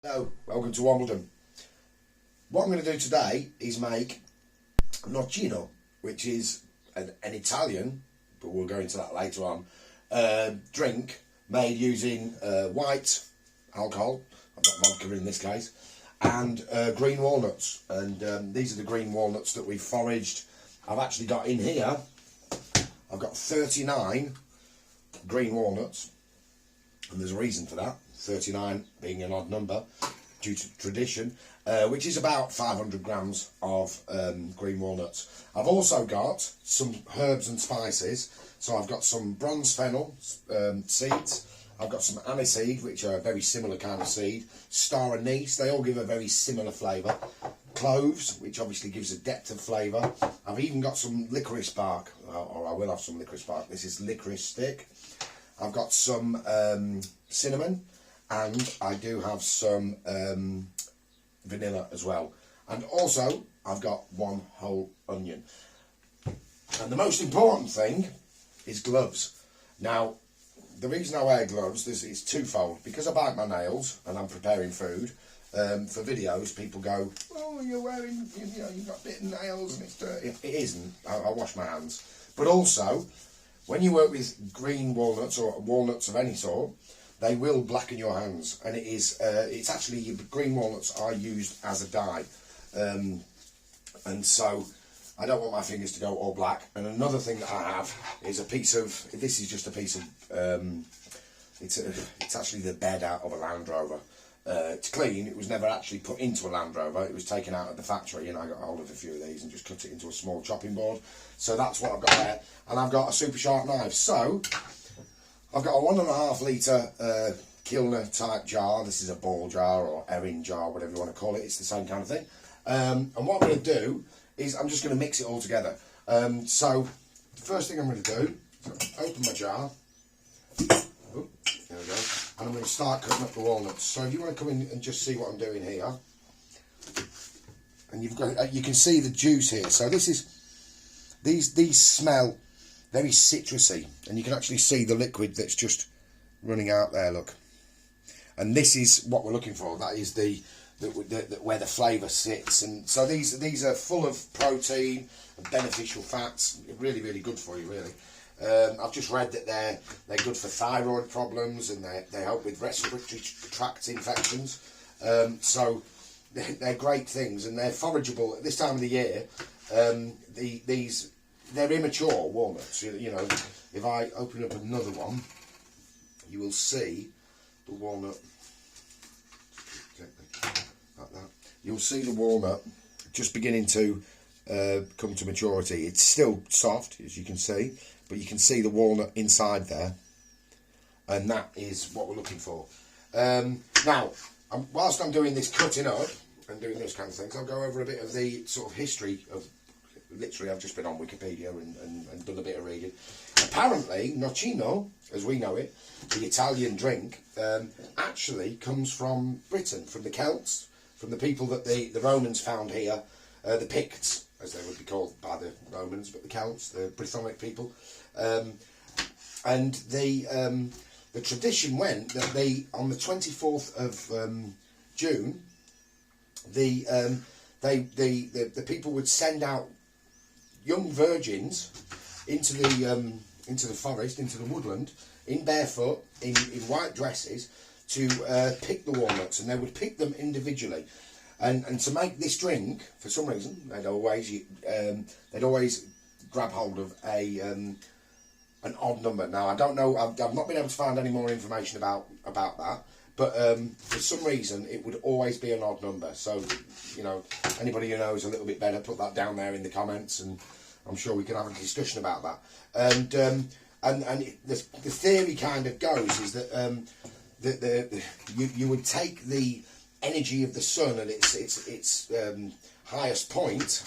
Hello, welcome to Womblin. What I'm going to do today is make Nocino, which is an Italian, but we'll go into that later on, drink made using white alcohol, I've got vodka in this case, and green walnuts. And these are the green walnuts that we've foraged. I've actually got in here, I've got 39 green walnuts, and there's a reason for that. 39 being an odd number due to tradition, which is about 500 grams of green walnuts. I've also got some herbs and spices, so I've got some bronze fennel seeds, I've got some aniseed, which are a very similar kind of seed, star anise, they all give a very similar flavour, cloves, which obviously gives a depth of flavour. I've even got some licorice bark, or I will have some licorice bark. This is licorice stick. I've got some cinnamon, and I do have some vanilla as well. And also, I've got one whole onion. And the most important thing is gloves. Now, the reason I wear gloves is twofold. Because I bite my nails and I'm preparing food, for videos, people go, oh, you're wearing, you know, you've got bitten nails and it's dirty. It isn't. I wash my hands. But also, when you work with green walnuts or walnuts of any sort, they will blacken your hands, and it's actually, green walnuts are used as a dye, and so I don't want my fingers to go all black. And another thing that I have is a piece of, this is just a piece of, it's actually the bed out of a Land Rover. It's clean. It was never actually put into a Land Rover. It was taken out of the factory, and I got hold of a few of these and just cut it into a small chopping board. So that's what I've got there, and I've got a super sharp knife. So I've got a 1.5 litre Kilner type jar. This is a ball jar or Erin jar, whatever you want to call it. It's the same kind of thing. And what I'm going to do is I'm just going to mix it all together. So the first thing I'm going to do is open my jar. Oh, there we go. And I'm going to start cutting up the walnuts. So if you want to come in and just see what I'm doing here, and you can see the juice here. So this is, these smell very citrusy, and you can actually see the liquid that's just running out there, look. And this is what we're looking for. That is the where the flavour sits. And so these are full of protein and beneficial fats. Really, really good for you, really. I've just read that they're good for thyroid problems, and they help with respiratory tract infections. So they're great things, and they're forageable at this time of the year. They're immature walnuts. You know, if I open up another one, you will see the walnut. Like that. You'll see the walnut just beginning to come to maturity. It's still soft, as you can see, but you can see the walnut inside there, and that is what we're looking for. Now, whilst I'm doing this cutting up and doing those kind of things, I'll go over a bit of the sort of history of. Literally, I've just been on Wikipedia and done a bit of reading. Apparently, Nocino, as we know it, the Italian drink, actually comes from Britain, from the Celts, from the people that the Romans found here, the Picts, as they would be called by the Romans, but the Celts, the Brythonic people. And the tradition went that on the 24th of June, the people would send out young virgins into the forest, into the woodland, in barefoot, in white dresses, to pick the walnuts, and they would pick them individually. And to make this drink, for some reason, they'd always grab hold of an odd number. Now, I don't know, I've not been able to find any more information about that, but for some reason it would always be an odd number. So, you know, anybody who knows a little bit better, put that down there in the comments, and I'm sure we can have a discussion about that. And the theory kind of goes is that you would take the energy of the sun at its highest point,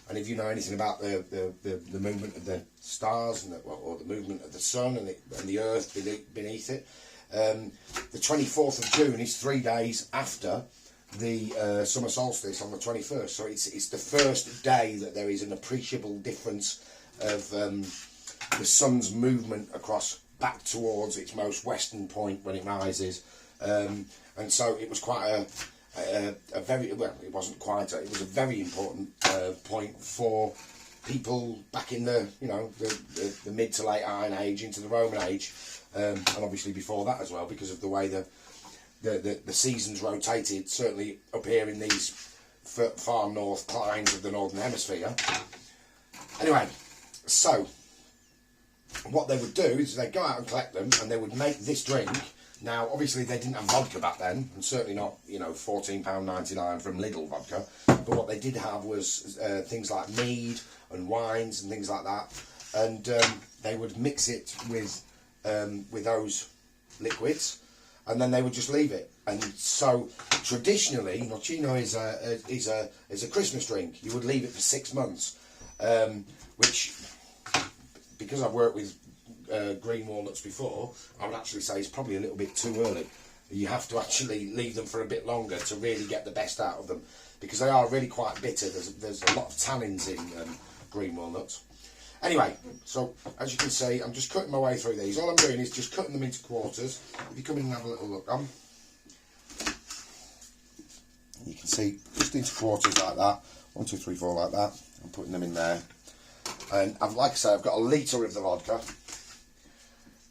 and if you know anything about the movement of the stars or the movement of the sun and the earth beneath it, the 24th of June is 3 days after the summer solstice on the 21st. So it's the first day that there is an appreciable difference of the sun's movement across back towards its most western point when it rises, And so it was quite a very, well, it wasn't quite, it was a very important point for people back in the, you know, the mid to late Iron Age into the Roman Age, and obviously before that as well, because of the way the seasons rotated, certainly up here in these far north climes of the Northern Hemisphere. Anyway, so what they would do is they'd go out and collect them, and they would make this drink. Now, obviously, they didn't have vodka back then, and certainly not, you know, £14.99 from Lidl vodka. But what they did have was things like mead and wines and things like that, and they would mix it with those liquids, and then they would just leave it. And so, traditionally, Nocino is a Christmas drink. You would leave it for 6 months, which, because I've worked with green walnuts before, I would actually say it's probably a little bit too early. You have to actually leave them for a bit longer to really get the best out of them, because they are really quite bitter. There's a lot of tannins in green walnuts. Anyway, so as you can see, I'm just cutting my way through these. All I'm doing is just cutting them into quarters. If you come in and have a little look, you can see just into quarters like that. 1, 2, 3, 4 like that. I'm putting them in there. And like I say, I've got a litre of the vodka.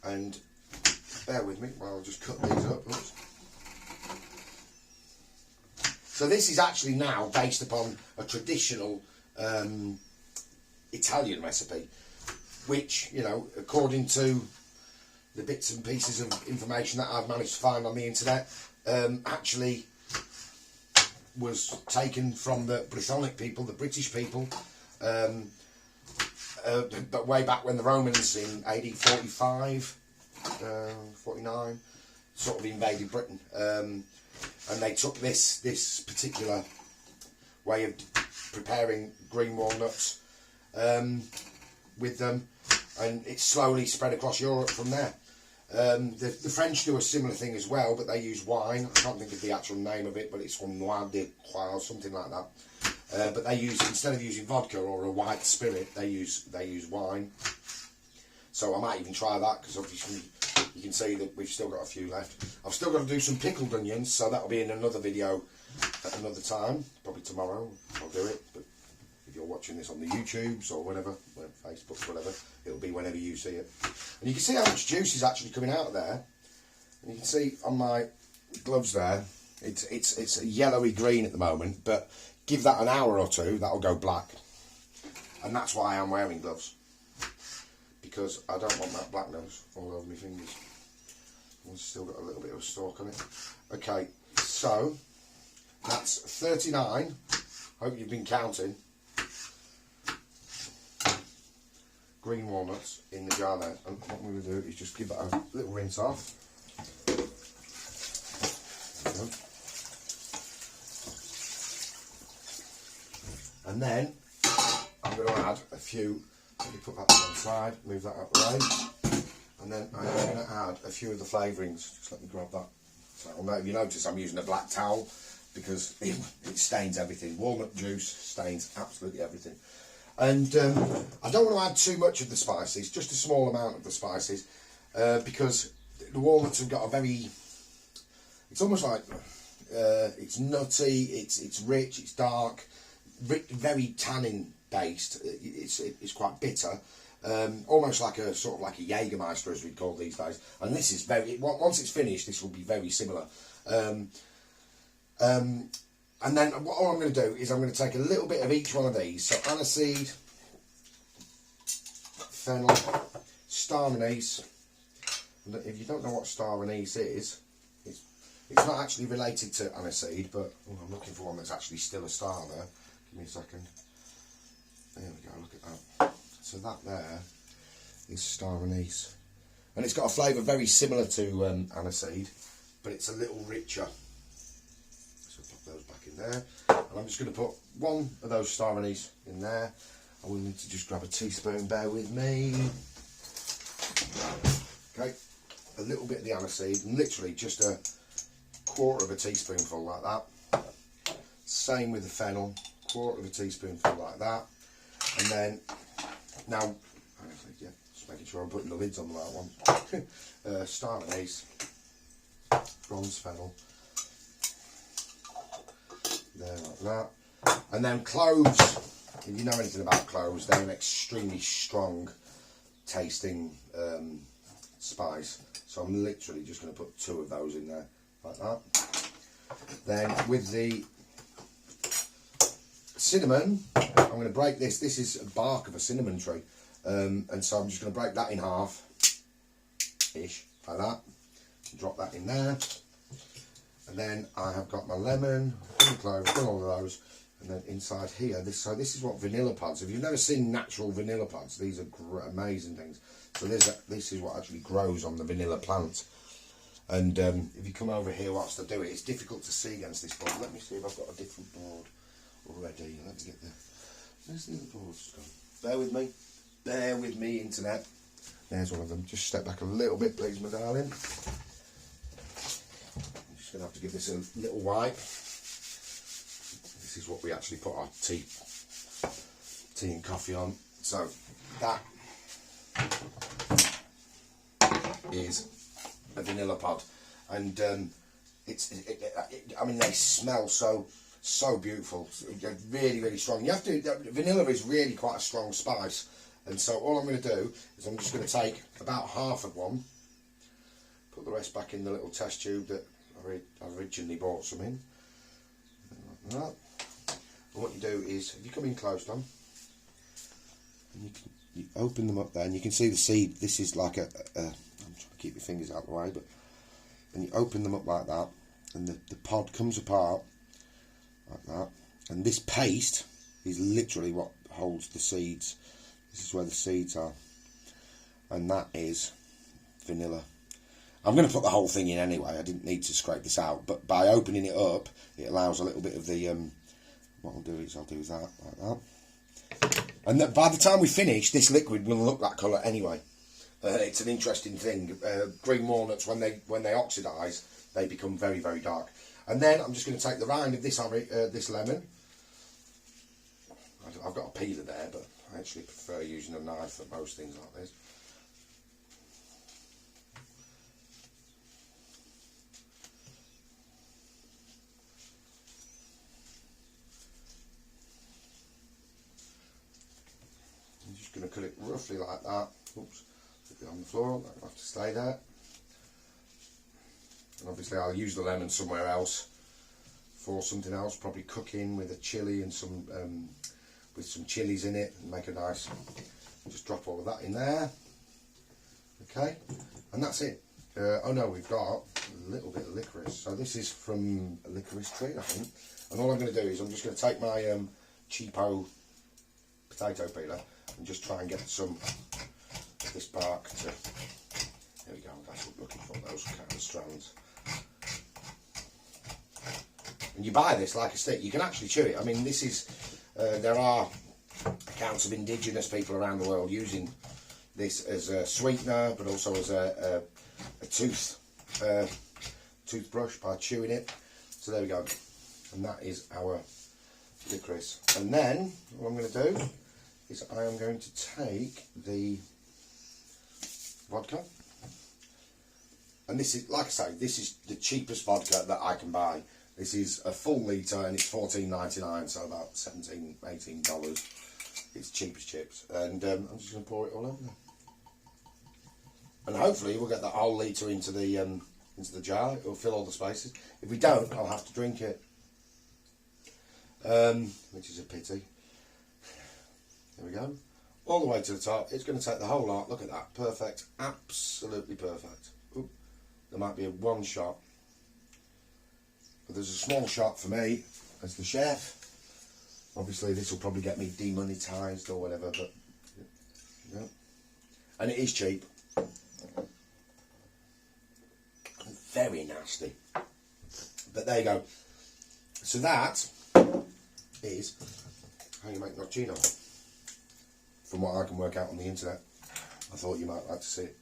And bear with me while I'll just cut these up. Oops. So this is actually now based upon a traditional Italian recipe, which, you know, according to the bits and pieces of information that I've managed to find on the internet, actually was taken from the Brythonic people, the British people, but way back when the Romans in AD 45, 49, sort of invaded Britain, and they took this particular way of preparing green walnuts with them, and it slowly spread across Europe from there. The French do a similar thing as well, but they use wine. I can't think of the actual name of it, but it's from Noir de Croix or something like that. But they use, instead of using vodka or a white spirit, they use wine. So I might even try that, because obviously you can see that we've still got a few left. I've still got to do some pickled onions, so that'll be in another video at another time, probably tomorrow. I'll do it. But if you're watching this on the YouTubes or whatever, Facebook, whatever, it'll be whenever you see it. And you can see how much juice is actually coming out of there. And you can see on my gloves there, it's a yellowy green at the moment, but give that an hour or two, that'll go black. And that's why I'm wearing gloves, because I don't want that blackness all over my fingers. I've still got a little bit of a stalk on it. Okay, so that's 39. Hope you've been counting. Green walnuts in the jar there. And what we're going to do is just give that a little rinse off. And then I'm going to add a few. Let me put that to one side, move that out the way, and then I'm going to add a few of the flavourings. Just let me grab that. So if you notice, I'm using a black towel because it stains everything. Walnut juice stains absolutely everything. And I don't want to add too much of the spices, just a small amount of the spices, because the walnuts have got a very, it's almost like, it's nutty, it's rich, it's dark, very tannin based. It's quite bitter, almost like a sort of like a Jägermeister, as we call these days. And this is very, once it's finished, this will be very similar. And then all I'm going to do is I'm going to take a little bit of each one of these. So aniseed, fennel, star anise. And if you don't know what star anise is, it's not actually related to aniseed, but I'm looking for one that's actually still a star there. Give me a second. There we go, look at that. So that there is star anise. And it's got a flavour very similar to aniseed, but it's a little richer. Those back in there, and I'm just going to put one of those star anise in there. I will need to just grab a teaspoon, bear with me. Okay, a little bit of the aniseed, literally just a quarter of a teaspoonful like that. Same with the fennel, quarter of a teaspoonful like that. And then, now, yeah, just making sure I'm putting the lids on the right one. Star anise. bronze fennel. There, like that. And then cloves, if you know anything about cloves, they're an extremely strong tasting spice. So I'm literally just going to put 2 of those in there, like that. Then with the cinnamon, I'm going to break this. This is a bark of a cinnamon tree. And so I'm just going to break that in half-ish, like that. Drop that in there. And then I have got my lemon, cloves, done all of those. And then inside here, this is what vanilla pods. If you've never seen natural vanilla pods, these are amazing things. So this is what actually grows on the vanilla plant. And if you come over here whilst I do it, it's difficult to see against this board. Let me see if I've got a different board already. Let me get the... Where's the other boards gone? Bear with me. Bear with me, internet. There's one of them. Just step back a little bit, please, my darling. I'm just going to have to give this a little wipe. This is what we actually put our tea and coffee on. So that is a vanilla pod, and I mean, they smell so beautiful. They're really strong. You have to. Vanilla is really quite a strong spice, and so all I'm going to do is I'm just going to take about half of one, put the rest back in the little test tube that I originally bought some in. Like that. And what you do is, if you come in close, Tom, and you open them up there, and you can see the seed. This is like I'm trying to keep your fingers out of the way, but and you open them up like that, and the pod comes apart like that, and this paste is literally what holds the seeds. This is where the seeds are, and that is vanilla. I'm going to put the whole thing in anyway. I didn't need to scrape this out, but by opening it up, it allows a little bit of the what I'll do is I'll do that like that, and by the time we finish, this liquid will look that colour anyway. It's an interesting thing. Green walnuts, when they oxidise, they become very dark. And then I'm just going to take the rind of this lemon. I've got a peeler there, but I actually prefer using a knife for most things like this. I'm just going to cut it roughly like that. Oops. On the floor, I don't have to stay there. And obviously I'll use the lemon somewhere else for something else, probably cooking with a chilli and some with some chilies in it, and make a nice, just drop all of that in there. Okay, and that's it. Oh no, we've got a little bit of licorice. So this is from a licorice tree, I think. And all I'm going to do is I'm just going to take my cheapo potato peeler and just try and get some this bark to, there we go, that's what I'm looking for, those kind of strands. And you buy this like a stick, you can actually chew it. I mean, this is, there are accounts of indigenous people around the world using this as a sweetener, but also as a toothbrush by chewing it. So there we go, and that is our licorice. And then, what I'm going to do is I am going to take the vodka, and this is, like I say, this is the cheapest vodka that I can buy. This is a full litre and it's $14.99, so about $17, $18. It's cheap as chips, and I'm just going to pour it all over there, and hopefully we'll get that whole litre into the jar. It'll fill all the spaces. If we don't, I'll have to drink it, which is a pity. There we go. All the way to the top. It's going to take the whole lot. Look at that. Perfect. Absolutely perfect. Ooh, there might be a one shot. But there's a small shot for me as the chef. Obviously this will probably get me demonetized or whatever, but yeah. And it is cheap. Very nasty. But there you go. So that is how you make Nocino. From what I can work out on the internet. I thought you might like to see it.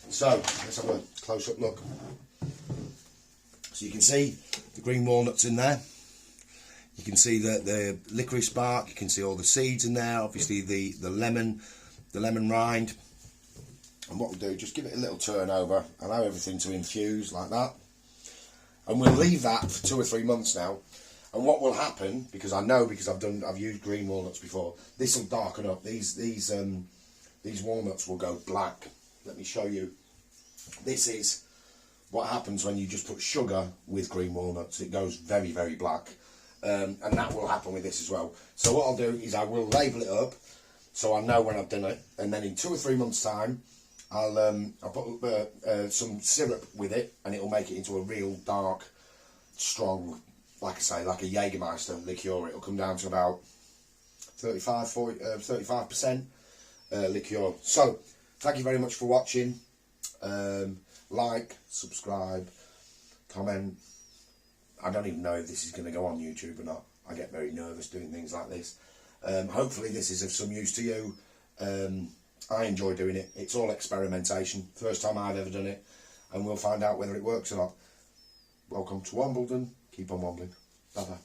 So, let's have a close-up look. So you can see the green walnuts in there. You can see the licorice bark. You can see all the seeds in there. Obviously the lemon rind. And what we'll do, just give it a little turn over. Allow everything to infuse like that. And we'll leave that for 2 or 3 months now. And what will happen, because I know, because I've used green walnuts before, this will darken up. These walnuts will go black. Let me show you. This is what happens when you just put sugar with green walnuts. It goes very, very black. And that will happen with this as well. So what I'll do is I will label it up so I know when I've done it. And then in 2 or 3 months' time, I'll put some syrup with it, and it'll make it into a real dark, strong, like I say, like a Jägermeister liqueur. It'll come down to about 35% liqueur. So, thank you very much for watching. Like, subscribe, comment. I don't even know if this is going to go on YouTube or not. I get very nervous doing things like this. Hopefully this is of some use to you. I enjoy doing it. It's all experimentation. First time I've ever done it. And we'll find out whether it works or not. Welcome to Womblin. Keep on wombling. Bye bye.